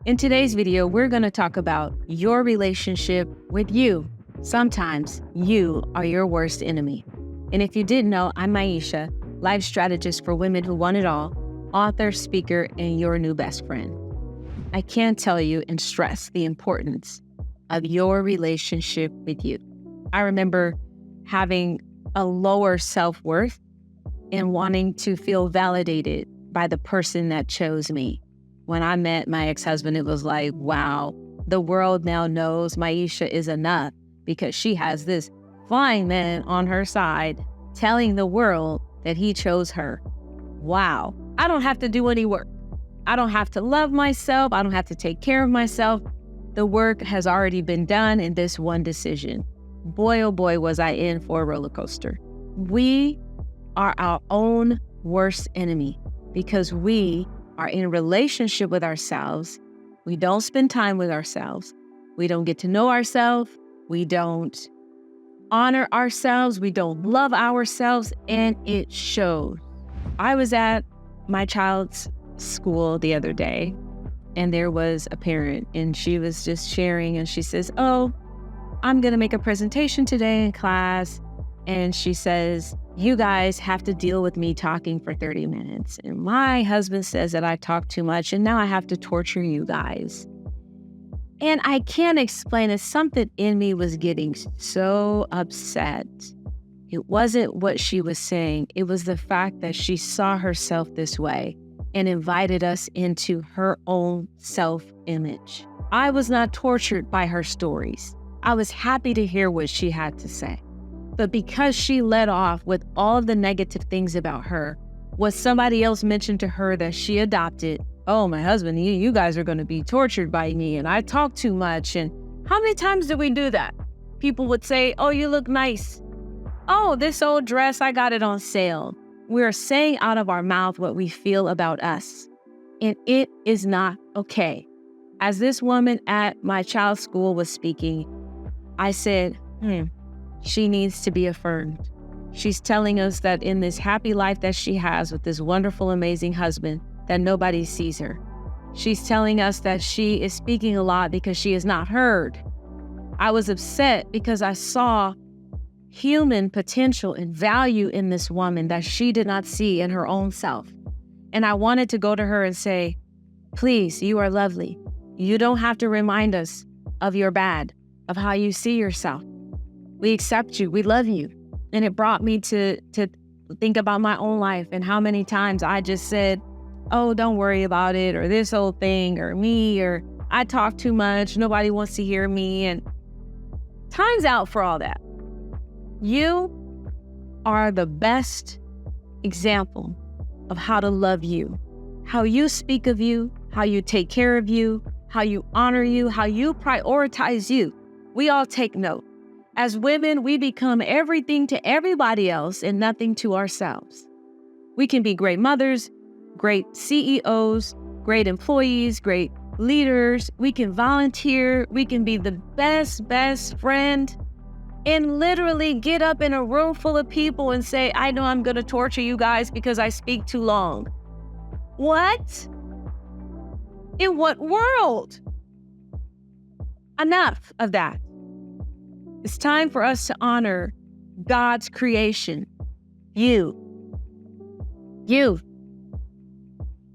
In today's video, we're going to talk about your relationship with you. Sometimes you are your worst enemy. And if you didn't know, I'm Myesha, life strategist for women who want it all, author, speaker, and your new best friend. I can't tell you and stress the importance of your relationship with you. I remember having a lower self-worth and wanting to feel validated by the person that chose me. When I met my ex-husband, it was like, wow, the world now knows Myesha is enough because she has this fine man on her side telling the world that he chose her. Wow, I don't have to do any work. I don't have to love myself. I don't have to take care of myself. The work has already been done in this one decision. Boy, oh boy, was I in for a roller coaster. We are our own worst enemy because we are in relationship with ourselves. We don't spend time with ourselves. We don't get to know ourselves. We don't honor ourselves. We don't love ourselves, and it shows. I was at my child's school the other day, and there was a parent, and she was just sharing, and she says, oh, I'm going to make a presentation today in class. And she says, you guys have to deal with me talking for 30 minutes. And my husband says that I talk too much, and now I have to torture you guys. And I can't explain it. Something in me was getting so upset. It wasn't what she was saying. It was the fact that she saw herself this way and invited us into her own self-image. I was not tortured by her stories. I was happy to hear what she had to say. But because she led off with all of the negative things about her, what somebody else mentioned to her that she adopted, oh, my husband, you guys are going to be tortured by me, and I talk too much. And how many times do we do that? People would say, oh, you look nice. Oh, this old dress, I got it on sale. We're saying out of our mouth what we feel about us, and it is not okay. As this woman at my child's school was speaking, I said, she needs to be affirmed. She's telling us that in this happy life that she has with this wonderful, amazing husband, that nobody sees her. She's telling us that she is speaking a lot because she is not heard. I was upset because I saw human potential and value in this woman that she did not see in her own self. And I wanted to go to her and say, please, you are lovely. You don't have to remind us of your bad, of how you see yourself. We accept you. We love you. And it brought me to think about my own life and how many times I just said, oh, don't worry about it, or this old thing, or me, or I talk too much. Nobody wants to hear me. And time's out for all that. You are the best example of how to love you, how you speak of you, how you take care of you, how you honor you, how you prioritize you. We all take note. As women, we become everything to everybody else and nothing to ourselves. We can be great mothers, great CEOs, great employees, great leaders. We can volunteer. We can be the best friend and literally get up in a room full of people and say, I know I'm going to torture you guys because I speak too long. What? In what world? Enough of that. It's time for us to honor God's creation, you. And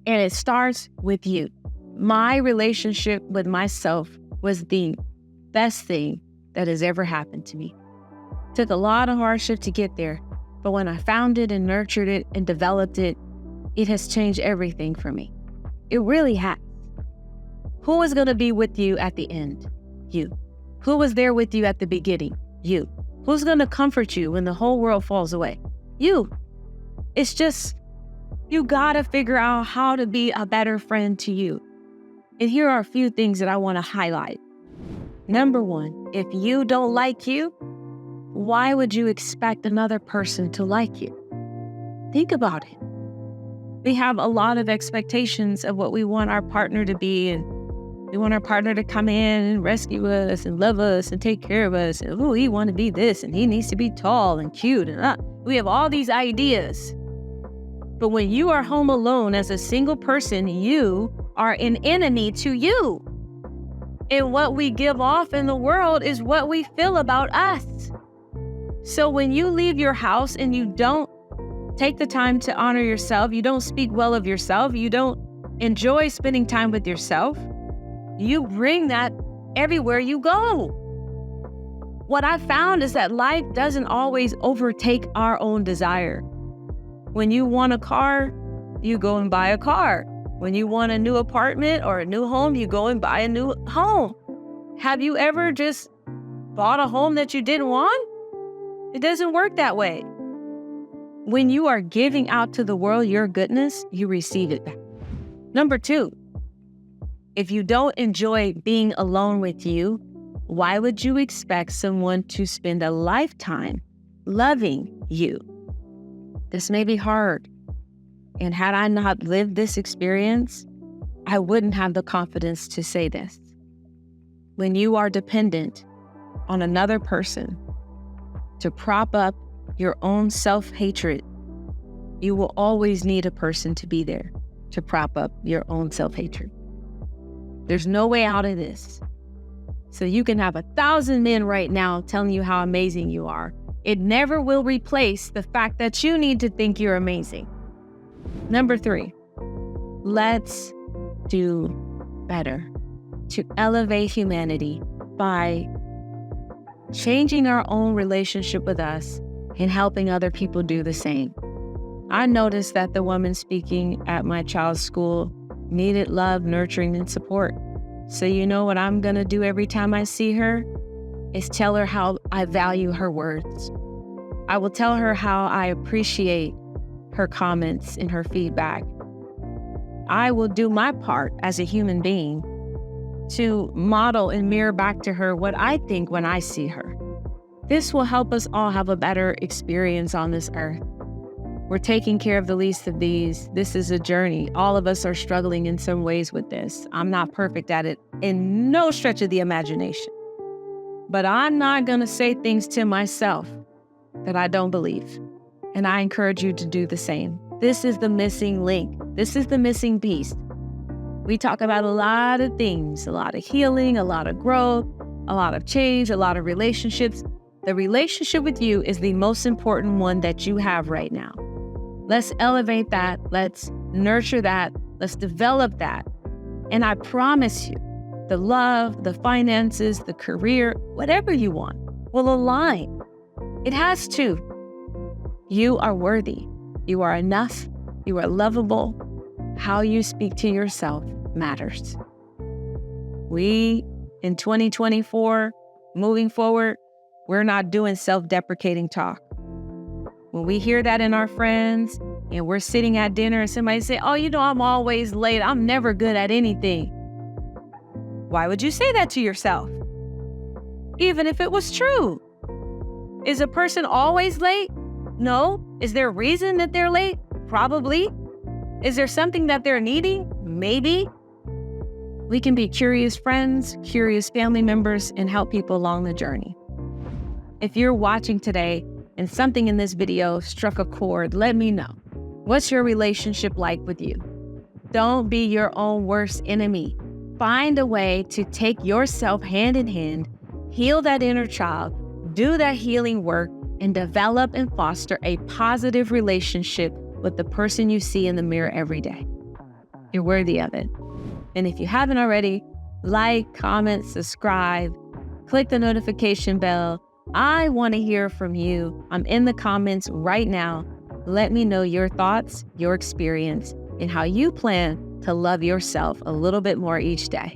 it starts with you. My relationship with myself was the best thing that has ever happened to me. It took a lot of hardship to get there, but when I found it and nurtured it and developed it, it has changed everything for me. It really has. Who is going to be with you at the end? You. Who was there with you at the beginning? You. Who's going to comfort you when the whole world falls away? You. It's just, you got to figure out how to be a better friend to you. And here are a few things that I want to highlight. Number one, if you don't like you, why would you expect another person to like you? Think about it. We have a lot of expectations of what we want our partner to be, and we want our partner to come in and rescue us and love us and take care of us. And he want to be this, and he needs to be tall and cute. And we have all these ideas. But when you are home alone as a single person, you are an enemy to you. And what we give off in the world is what we feel about us. So when you leave your house and you don't take the time to honor yourself, you don't speak well of yourself, you don't enjoy spending time with yourself, you bring that everywhere you go. What I found is that life doesn't always overtake our own desire. When you want a car, you go and buy a car. When you want a new apartment or a new home, you go and buy a new home. Have you ever just bought a home that you didn't want? It doesn't work that way. When you are giving out to the world your goodness, you receive it back. Number 2, if you don't enjoy being alone with you, why would you expect someone to spend a lifetime loving you? This may be hard. And had I not lived this experience, I wouldn't have the confidence to say this. When you are dependent on another person to prop up your own self-hatred, you will always need a person to be there to prop up your own self-hatred. There's no way out of this. So you can have 1,000 men right now telling you how amazing you are. It never will replace the fact that you need to think you're amazing. Number 3, let's do better to elevate humanity by changing our own relationship with us and helping other people do the same. I noticed that the woman speaking at my child's school needed love, nurturing, and support. So you know what I'm going to do every time I see her is tell her how I value her words. I will tell her how I appreciate her comments and her feedback. I will do my part as a human being to model and mirror back to her what I think when I see her. This will help us all have a better experience on this earth. We're taking care of the least of these. This is a journey. All of us are struggling in some ways with this. I'm not perfect at it in no stretch of the imagination. But I'm not going to say things to myself that I don't believe. And I encourage you to do the same. This is the missing link. This is the missing piece. We talk about a lot of things, a lot of healing, a lot of growth, a lot of change, a lot of relationships. The relationship with you is the most important one that you have right now. Let's elevate that. Let's nurture that. Let's develop that. And I promise you, the love, the finances, the career, whatever you want will align. It has to. You are worthy. You are enough. You are lovable. How you speak to yourself matters. We, in 2024, moving forward, we're not doing self-deprecating talk. When we hear that in our friends and we're sitting at dinner and somebody say, oh, you know, I'm always late. I'm never good at anything. Why would you say that to yourself? Even if it was true. Is a person always late? No. Is there a reason that they're late? Probably. Is there something that they're needing? Maybe. We can be curious friends, curious family members, and help people along the journey. If you're watching today and something in this video struck a chord, let me know. What's your relationship like with you? Don't be your own worst enemy. Find a way to take yourself hand in hand, heal that inner child, do that healing work, and develop and foster a positive relationship with the person you see in the mirror every day. You're worthy of it. And if you haven't already, like, comment, subscribe, click the notification bell. I want to hear from you. I'm in the comments right now. Let me know your thoughts, your experience, and how you plan to love yourself a little bit more each day.